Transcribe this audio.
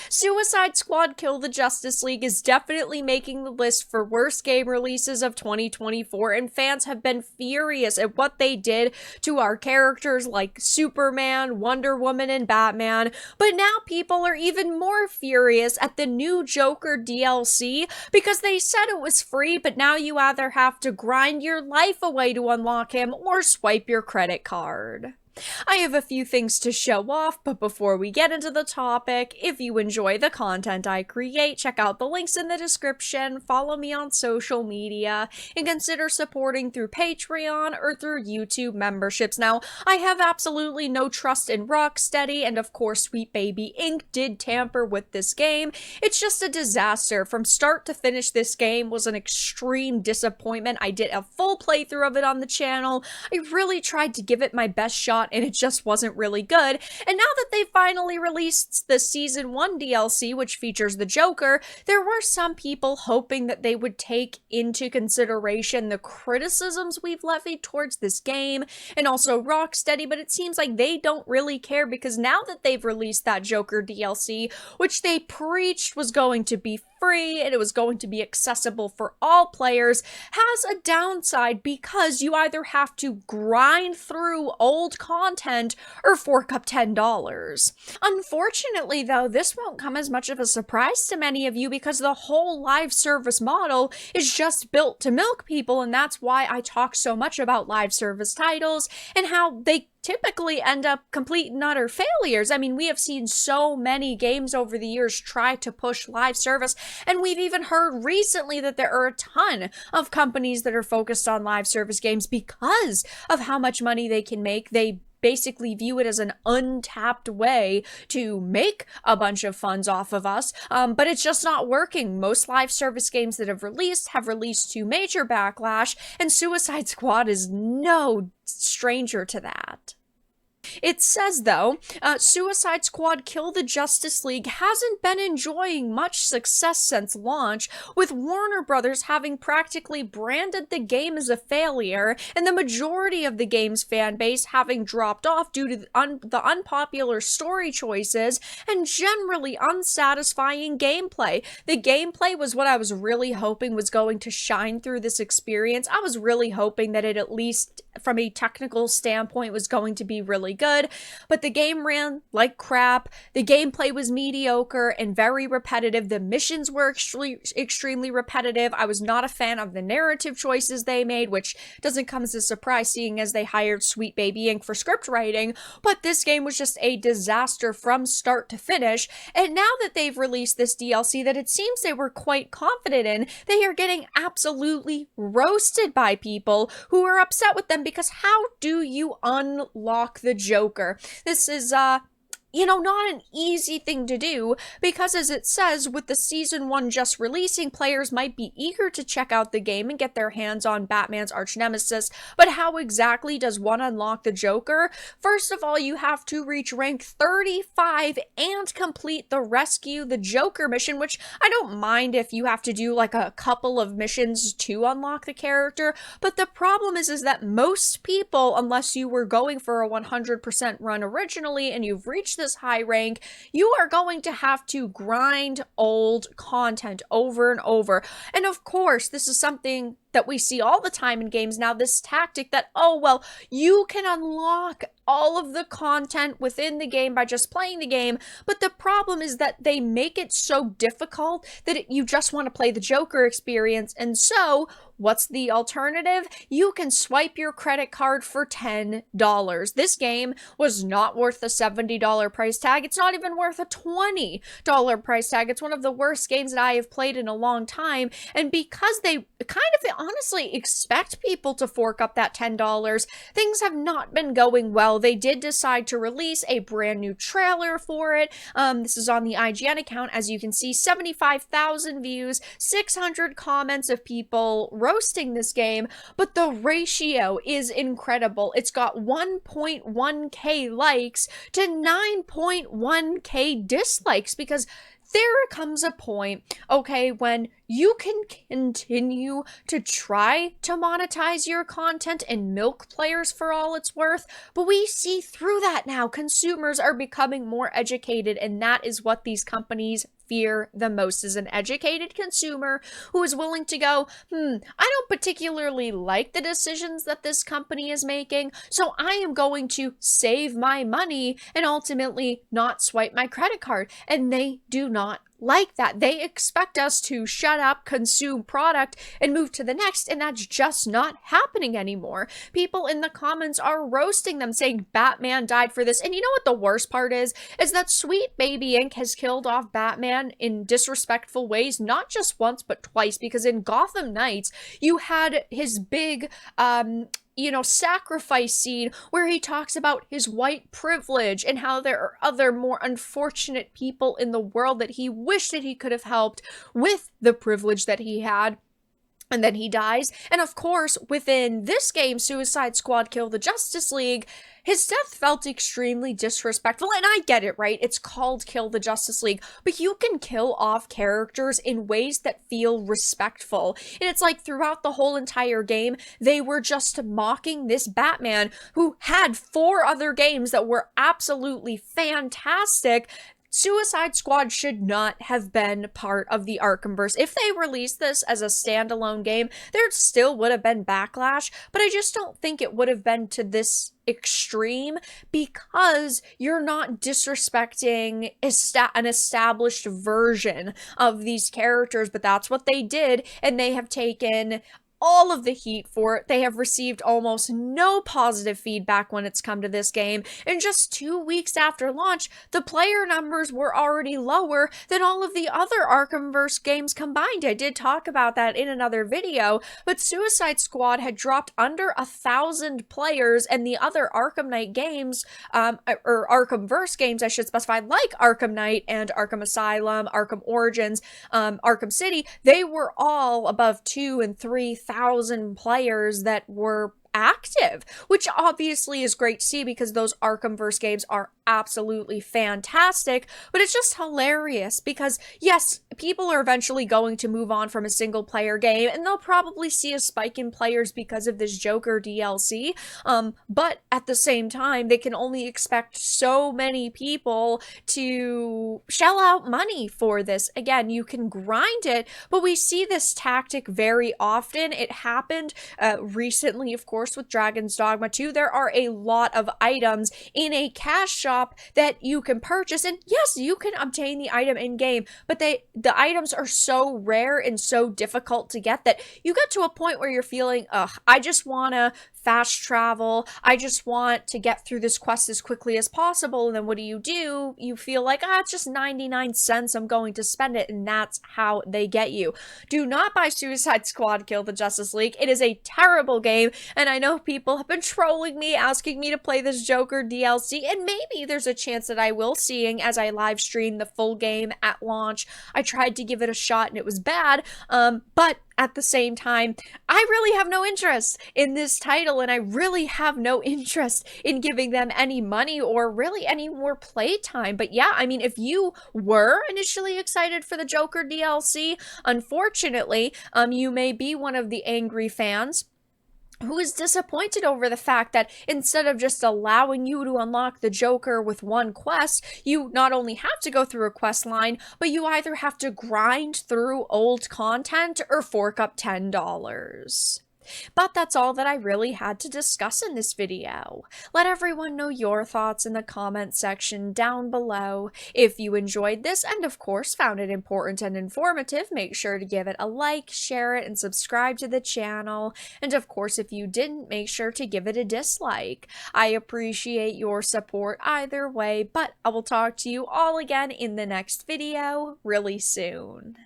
Suicide Squad Kill the Justice League is definitely making the list for worst game releases of 2024, and fans have been furious at what they did to our characters like Superman, Wonder Woman, and Batman. But now people are even more furious at the new Joker DLC because they said it was free, but now you either have to grind your life away to unlock him or swipe your credit card. I have a few things to show off, but before we get into the topic, if you enjoy the content I create, check out the links in the description, follow me on social media, and consider supporting through Patreon or through YouTube memberships. Now, I have absolutely no trust in Rocksteady, and of course Sweet Baby Inc. did tamper with this game. It's just a disaster. From start to finish, this game was an extreme disappointment. I did a full playthrough of it on the channel. I really tried to give it my best shot, and it just wasn't really good. And now that they finally released the Season 1 DLC, which features the Joker, there were some people hoping that they would take into consideration the criticisms we've levied towards this game, and also Rocksteady, but it seems like they don't really care, because now that they've released that Joker DLC, which they preached was going to be free and it was going to be accessible for all players, has a downside because you either have to grind through old content or fork up $10. Unfortunately, though, this won't come as much of a surprise to many of you because the whole live service model is just built to milk people, and that's why I talk so much about live service titles and how they typically end up complete and utter failures. I mean, we have seen so many games over the years try to push live service, and we've even heard recently that there are a ton of companies that are focused on live service games because of how much money they can make. They basically view it as an untapped way to make a bunch of funds off of us, but it's just not working. Most live service games that have released to major backlash, and Suicide Squad is no stranger to that. It says, though, Suicide Squad Kill the Justice League hasn't been enjoying much success since launch, with Warner Brothers having practically branded the game as a failure, and the majority of the game's fan base having dropped off due to the unpopular story choices and generally unsatisfying gameplay. The gameplay was what I was really hoping was going to shine through this experience. I was really hoping that it, at least from a technical standpoint, was going to be really good, but the game ran like crap. The gameplay was mediocre and very repetitive. The missions were extremely repetitive. I was not a fan of the narrative choices they made, which doesn't come as a surprise seeing as they hired Sweet Baby Inc. for script writing, but this game was just a disaster from start to finish. And now that they've released this DLC that it seems they were quite confident in, they are getting absolutely roasted by people who are upset with them because how do you unlock the Joker? This is, not an easy thing to do, because as it says, with the Season 1 just releasing, players might be eager to check out the game and get their hands on Batman's arch-nemesis, but how exactly does one unlock the Joker? First of all, you have to reach rank 35 and complete the Rescue the Joker mission, which I don't mind if you have to do like a couple of missions to unlock the character, but the problem is that most people, unless you were going for a 100% run originally and you've reached this high rank, you are going to have to grind old content over and over. And of course, this is something that we see all the time in games now, this tactic that, oh, well, you can unlock all of the content within the game by just playing the game, but the problem is that they make it so difficult that you just want to play the Joker experience, and so what's the alternative? You can swipe your credit card for $10. This game was not worth the $70 price tag. It's not even worth a $20 price tag. It's one of the worst games that I have played in a long time, and because they honestly expect people to fork up that $10, things have not been going well. They did decide to release a brand new trailer for it. This is on the IGN account. As you can see, 75,000 views, 600 comments of people roasting this game, but the ratio is incredible. It's got 1.1k likes to 9.1k dislikes, because there comes a point, okay, when you can continue to try to monetize your content and milk players for all it's worth, but we see through that now. Consumers are becoming more educated, and that is what these companies fear the most, is an educated consumer who is willing to go, I don't particularly like the decisions that this company is making, so I am going to save my money and ultimately not swipe my credit card. And they do not like that. They expect us to shut up, consume product, and move to the next, and that's just not happening anymore. People in the comments are roasting them, saying Batman died for this. And you know what the worst part is that Sweet Baby Inc. has killed off Batman in disrespectful ways, not just once, but twice, because in Gotham Knights, you had his big, sacrifice scene where he talks about his white privilege and how there are other more unfortunate people in the world that he wished that he could have helped with the privilege that he had. And then he dies. And of course, within this game, Suicide Squad Kill the Justice League, his death felt extremely disrespectful. And I get it, right? It's called Kill the Justice League, but you can kill off characters in ways that feel respectful. And it's like throughout the whole entire game, they were just mocking this Batman who had 4 other games that were absolutely fantastic. Suicide Squad should not have been part of the Arkhamverse. If they released this as a standalone game, there still would have been backlash, but I just don't think it would have been to this extreme, because you're not disrespecting an established version of these characters, but that's what they did, and they have taken all of the heat for it. They have received almost no positive feedback when it's come to this game, and just 2 weeks after launch, the player numbers were already lower than all of the other Arkhamverse games combined. I did talk about that in another video, but Suicide Squad had dropped under 1,000 players, and the other Arkham Knight games, or Arkhamverse games I should specify, like Arkham Knight and Arkham Asylum, Arkham Origins, Arkham City, they were all above 2,000 and 3,000 players that were active, which obviously is great to see because those Arkhamverse games are absolutely fantastic, but it's just hilarious because yes, people are eventually going to move on from a single player game and they'll probably see a spike in players because of this Joker DLC, but at the same time, they can only expect so many people to shell out money for this. Again, you can grind it, but we see this tactic very often. It happened recently, of course, with Dragon's Dogma 2. There are a lot of items in a cash shop that you can purchase, and yes, you can obtain the item in game, but the items are so rare and so difficult to get that you get to a point where you're feeling, I just want to fast travel, I just want to get through this quest as quickly as possible, and then what do? You feel like, it's just 99 cents, I'm going to spend it, and that's how they get you. Do not buy Suicide Squad Kill the Justice League. It is a terrible game, and I know people have been trolling me, asking me to play this Joker DLC, and maybe there's a chance that I will, seeing as I live streamed the full game at launch. I tried to give it a shot and it was bad, but at the same time, I really have no interest in this title, and I really have no interest in giving them any money or really any more playtime. But yeah, I mean, if you were initially excited for the Joker DLC, unfortunately, you may be one of the angry fans who is disappointed over the fact that instead of just allowing you to unlock the Joker with one quest, you not only have to go through a quest line, but you either have to grind through old content or fork up $10. But that's all that I really had to discuss in this video. Let everyone know your thoughts in the comment section down below. If you enjoyed this and of course found it important and informative, make sure to give it a like, share it, and subscribe to the channel. And of course, if you didn't, make sure to give it a dislike. I appreciate your support either way, but I will talk to you all again in the next video really soon.